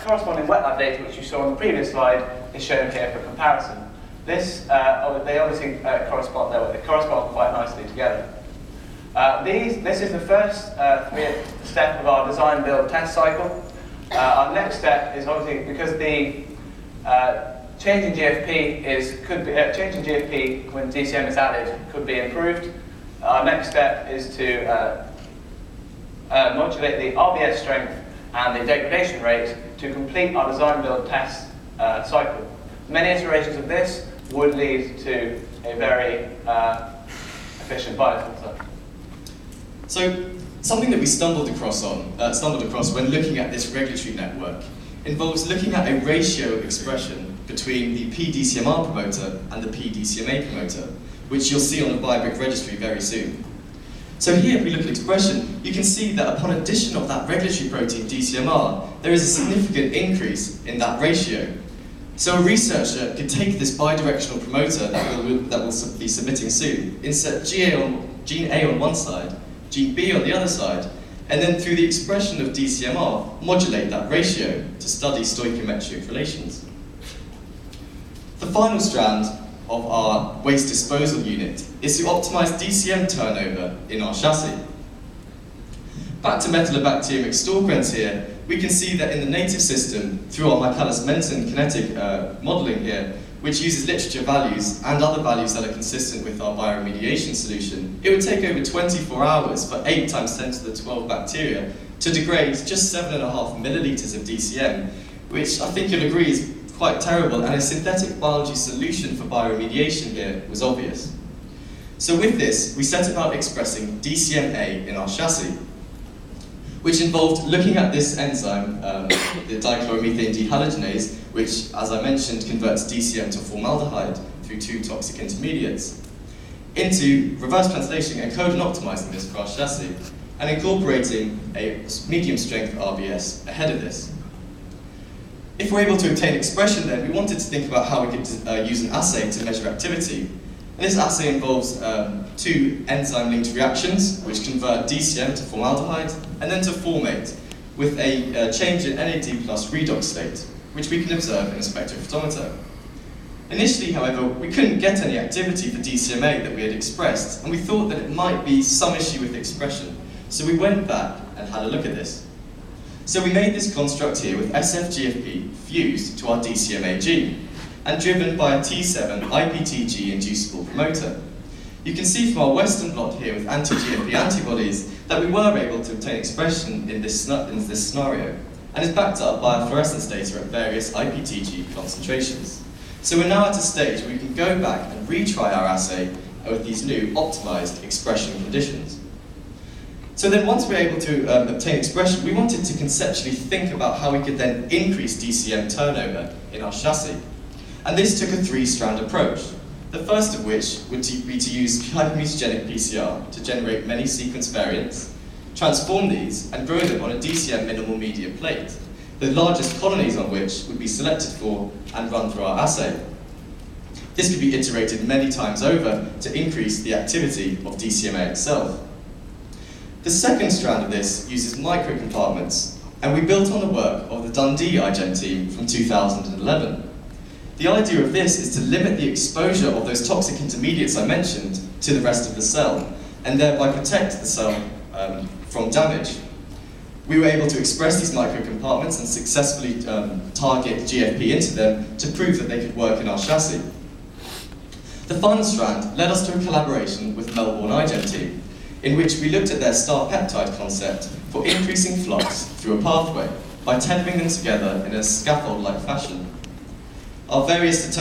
corresponding wet lab data, which you saw on the previous slide, is shown here for comparison. They obviously correspond quite nicely together. This is the first step of our design, build, test cycle. Our next step is obviously, because the change in GFP change in GFP when DCM is added could be improved. Our next step is to modulate the RBS strength and the degradation rate to complete our design, build, test cycle. Many iterations of this would lead to a very efficient biofilter. So, something that we stumbled across when looking at this regulatory network involves looking at a ratio of expression between the pDCMR promoter and the pDCMA promoter, which you'll see on the BioBrick registry very soon. So here, if we look at expression, you can see that upon addition of that regulatory protein DCMR, there is a significant increase in that ratio. So a researcher could take this bidirectional promoter that we'll be submitting soon, insert gene A on one side, gene B on the other side, and then through the expression of DCMR, modulate that ratio to study stoichiometric relations. The final strand of our waste disposal unit is to optimize DCM turnover in our chassis. Back to Metallobacterium exctorquens here, we can see that in the native system, through our Michaelis-Menten kinetic modeling here, which uses literature values and other values that are consistent with our bioremediation solution, it would take over 24 hours for 8 times 10 to the 12 bacteria to degrade just 7.5 milliliters of DCM, which I think you'll agree is quite terrible, and a synthetic biology solution for bioremediation here was obvious. So with this, we set about expressing DCMA in our chassis, which involved looking at this enzyme, the dichloromethane dehalogenase, which, as I mentioned, converts DCM to formaldehyde through 2 toxic intermediates, into reverse translation and code and optimizing this for our chassis, and incorporating a medium-strength RBS ahead of this. If we're able to obtain expression then, we wanted to think about how we could use an assay to measure activity. And this assay involves 2 enzyme-linked reactions, which convert DCM to formaldehyde, and then to formate, with a change in NAD plus redox state, which we can observe in a spectrophotometer. Initially, however, we couldn't get any activity for DCMA that we had expressed, and we thought that it might be some issue with expression. So we went back and had a look at this. So we made this construct here with SFGFP fused to our DCMA gene and driven by a T7 IPTG inducible promoter. You can see from our Western blot here with anti-GFP antibodies that we were able to obtain expression in this scenario, and is backed up by our fluorescence data at various IPTG concentrations. So we're now at a stage where we can go back and retry our assay with these new optimized expression conditions. So then once we're able to obtain expression, we wanted to conceptually think about how we could then increase DCM turnover in our chassis. And this took a 3-strand approach. The first of which would be to use hypermutagenic PCR to generate many sequence variants, transform these, and grow them on a DCM minimal media plate, the largest colonies on which would be selected for and run through our assay. This could be iterated many times over to increase the activity of DCMA itself. The second strand of this uses microcompartments, and we built on the work of the Dundee iGEM team from 2011. The idea of this is to limit the exposure of those toxic intermediates I mentioned to the rest of the cell, and thereby protect the cell from damage. We were able to express these microcompartments and successfully target GFP into them to prove that they could work in our chassis. The final strand led us to a collaboration with Melbourne iGEM team, in which we looked at their star peptide concept for increasing flux through a pathway by tethering them together in a scaffold-like fashion. Our various